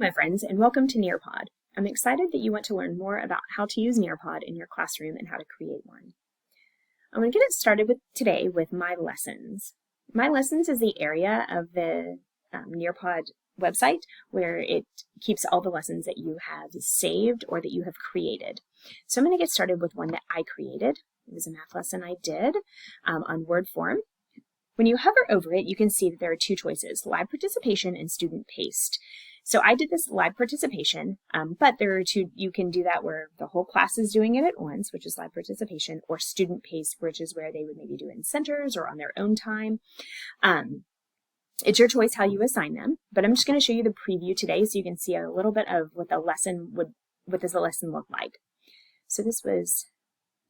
My friends, and welcome to Nearpod. I'm excited that you want to learn more about how to use Nearpod in your classroom and how to create one. I'm going to get it started today with My Lessons. My Lessons is the area of the Nearpod website where it keeps all the lessons that you have saved or that you have created. So I'm going to get started with one that I created. It was a math lesson I did on word form. When you hover over it, you can see that there are two choices, live participation and student paced. So I did this live participation, but there are two, you can do that where the whole class is doing it at once, which is live participation, or student paced, which is where they would maybe do it in centers or on their own time. It's your choice how you assign them, but I'm just going to show you the preview today so you can see a little bit of what the lesson what does the lesson look like. So this was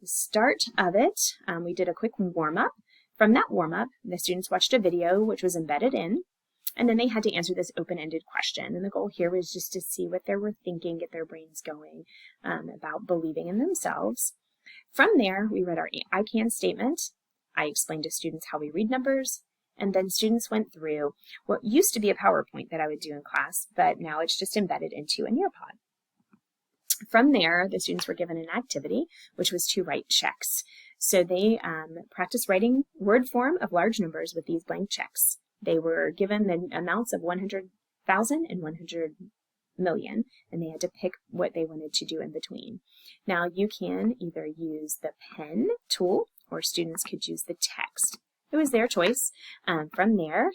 the start of it. We did a quick warm-up. From that warm-up, the students watched a video which was embedded in, and then they had to answer this open-ended question. And the goal here was just to see what they were thinking, get their brains going about believing in themselves. From there, we read our I can statement. I explained to students how we read numbers, and then students went through what used to be a PowerPoint that I would do in class, but now it's just embedded into a Nearpod. From there, the students were given an activity, which was to write checks. So they practiced writing word form of large numbers with these blank checks. They were given the amounts of 100,000 and 100 million, and they had to pick what they wanted to do in between. Now you can either use the pen tool or students could use the text. It was their choice. From there,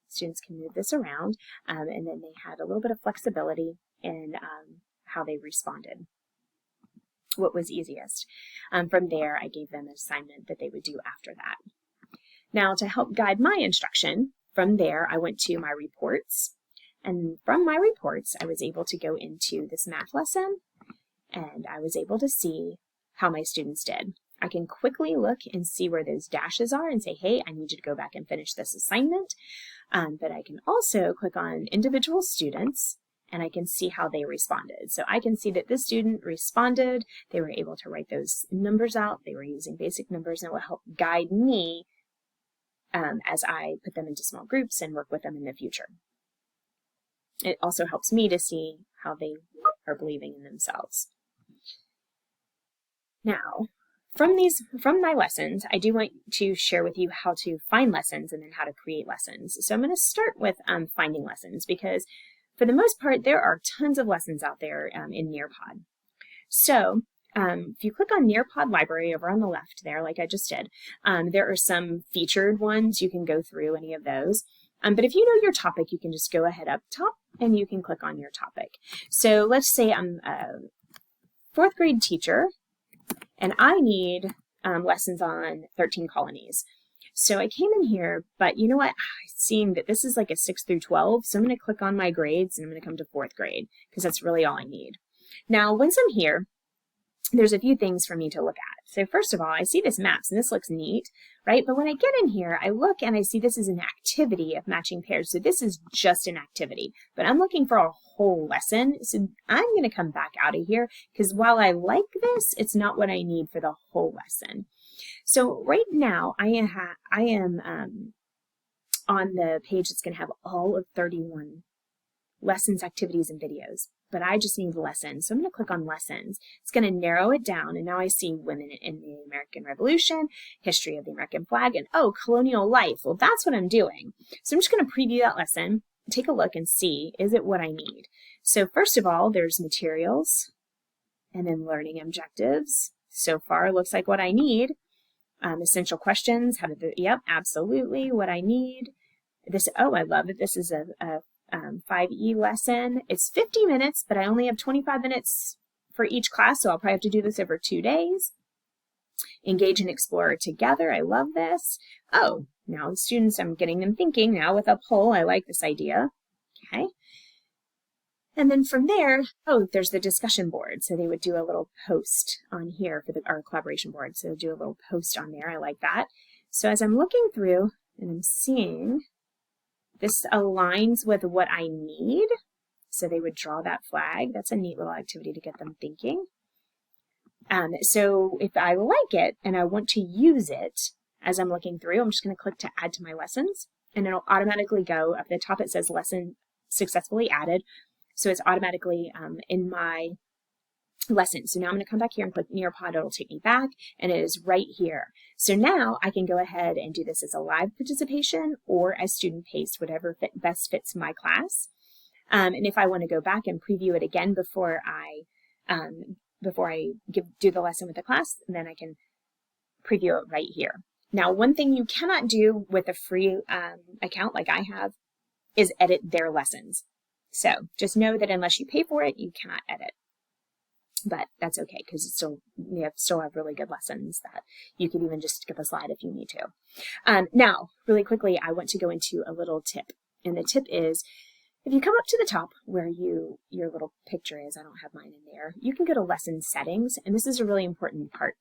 students can move this around, and then they had a little bit of flexibility in how they responded. What was easiest. From there, I gave them an assignment that they would do after that. Now, to help guide my instruction, from there, I went to my reports. And from my reports, I was able to go into this math lesson, and I was able to see how my students did. I can quickly look and see where those dashes are and say, hey, I need you to go back and finish this assignment. But I can also click on individual students, and I can see how they responded. So I can see that this student responded. They were able to write those numbers out. They were using basic numbers, and it will help guide me as I put them into small groups and work with them in the future. It also helps me to see how they are believing in themselves. Now, from my lessons, I do want to share with you how to find lessons and then how to create lessons. So I'm going to start with finding lessons because for the most part, there are tons of lessons out there in Nearpod. So if you click on Nearpod Library over on the left there, like I just did, there are some featured ones. You can go through any of those. But if you know your topic, you can just go ahead up top and you can click on your topic. So let's say I'm a fourth grade teacher and I need lessons on 13 colonies. So I came in here, but you know what? Seeing that this is like a 6 through 12, so I'm going to click on my grades and I'm going to come to fourth grade because that's really all I need. Now, once I'm here, there's a few things for me to look at. So first of all, I see this maps and this looks neat, right? But when I get in here, I look and I see this is an activity of matching pairs. So this is just an activity, but I'm looking for a whole lesson. So I'm going to come back out of here because while I like this, it's not what I need for the whole lesson. So right now I am on the page that's going to have all of 31 lessons, activities, and videos. But I just need lessons. So I'm going to click on lessons. It's going to narrow it down. And now I see women in the American Revolution, history of the American flag, and oh, colonial life. Well, that's what I'm doing. So I'm just going to preview that lesson, take a look and see, is it what I need? So first of all, there's materials and then learning objectives. So far, it looks like what I need. Essential questions, yep, absolutely what I need. I love it. This is a 5E lesson. It's 50 minutes, but I only have 25 minutes for each class, so I'll probably have to do this over 2 days. Engage and explore together. I love this. Oh, now the students, I'm getting them thinking now with a poll. I like this idea. Okay. And then from there, there's the discussion board. So they would do a little post on here for our collaboration board. So do a little post on there. I like that. So as I'm looking through and I'm seeing this aligns with what I need. So they would draw that flag. That's a neat little activity to get them thinking. So if I like it and I want to use it as I'm looking through, I'm just going to click to add to my lessons. and it'll automatically go up at the top. It says lesson successfully added. So it's automatically in my lesson. So now I'm going to come back here and click Nearpod. It'll take me back, and it is right here. So now I can go ahead and do this as a live participation or as student paced, whatever best fits my class. And if I want to go back and preview it again before I do the lesson with the class, then I can preview it right here. Now, one thing you cannot do with a free account like I have is edit their lessons. So just know that unless you pay for it, you cannot edit. But that's okay, because it's still, we still have really good lessons that you can even just skip a slide if you need to. Now, really quickly, I want to go into a little tip. And the tip is, if you come up to the top where your little picture is, I don't have mine in there, you can go to lesson settings. And this is a really important part,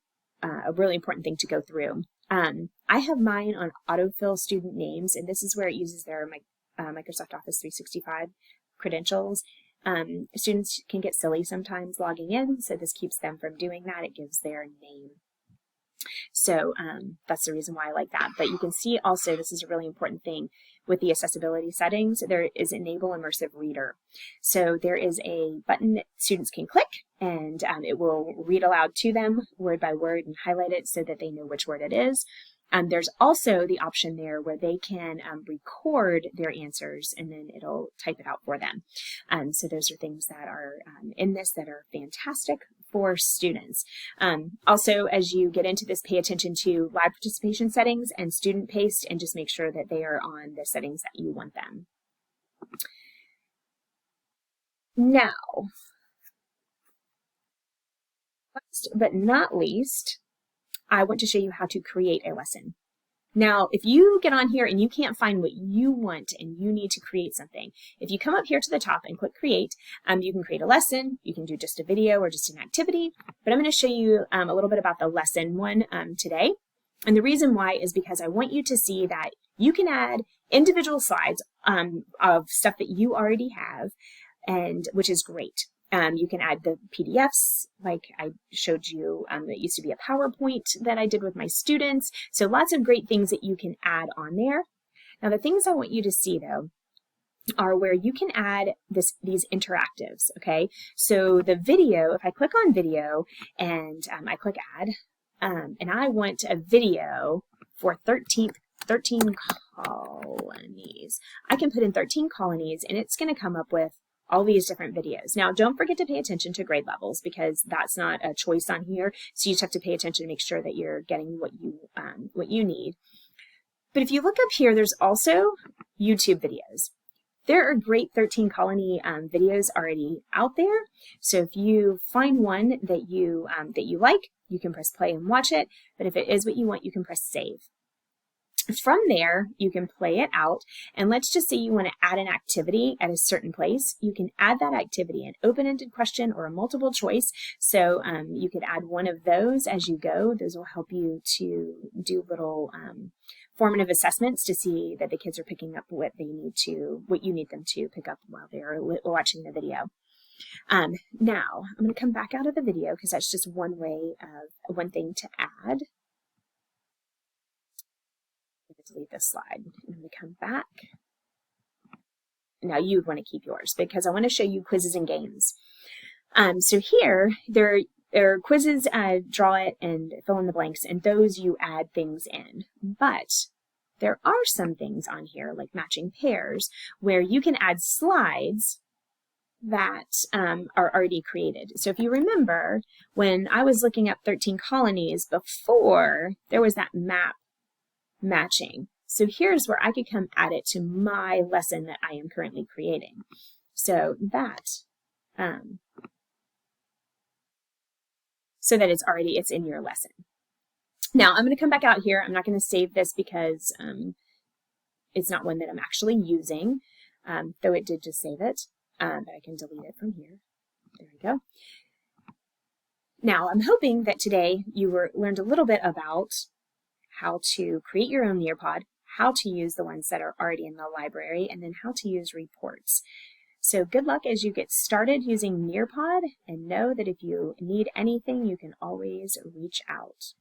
a really important thing to go through. I have mine on autofill student names, and this is where it uses their Microsoft Office 365 credentials. Students can get silly sometimes logging in, so this keeps them from doing that. It gives their name. So that's the reason why I like that. But you can see also, this is a really important thing with the accessibility settings, there is Enable Immersive Reader. So there is a button that students can click, and it will read aloud to them word by word and highlight it so that they know which word it is. There's also the option there where they can record their answers, and then it'll type it out for them. So those are things that are in this that are fantastic for students. Also, as you get into this, pay attention to live participation settings and student paced, and just make sure that they are on the settings that you want them. Now, last but not least, I want to show you how to create a lesson. Now, if you get on here and you can't find what you want and you need to create something, if you come up here to the top and click Create, you can create a lesson, you can do just a video or just an activity, but I'm going to show you a little bit about the lesson one today. And the reason why is because I want you to see that you can add individual slides of stuff that you already have, and which is great. You can add the PDFs, like I showed you, that used to be a PowerPoint that I did with my students. So lots of great things that you can add on there. Now, the things I want you to see, though, are where you can add these interactives, okay? So the video, if I click on video and I click add, and I want a video for 13 colonies, I can put in 13 colonies, and it's going to come up with all these different videos. Now, don't forget to pay attention to grade levels, because that's not a choice on here. So you just have to pay attention to make sure that you're getting what you need. But if you look up here, there's also YouTube videos. There are great 13 colony videos already out there. So if you find one that you like, you can press play and watch it. But if it is what you want, you can press save. From there, you can play it out, and let's just say you want to add an activity at a certain place. You can add that activity, an open-ended question or a multiple choice. So you could add one of those as you go. Those will help you to do little formative assessments to see that the kids are picking up what you need them to pick up while they're watching the video. Now, I'm going to come back out of the video because that's just one thing to add. Delete this slide. I'm going to come back. Now you would want to keep yours because I want to show you quizzes and games. So here there are quizzes, draw it and fill in the blanks, and those you add things in. But there are some things on here like matching pairs where you can add slides that are already created. So if you remember, when I was looking up 13 colonies before, there was that map matching. So here's where I could come add it to my lesson that I am currently creating. So that it's in your lesson. Now I'm going to come back out here. I'm not going to save this because it's not one that I'm actually using, though it did just save it, but I can delete it from here. There we go. Now I'm hoping that today you learned a little bit about how to create your own Nearpod, how to use the ones that are already in the library, and then how to use reports. So good luck as you get started using Nearpod, and know that if you need anything, you can always reach out.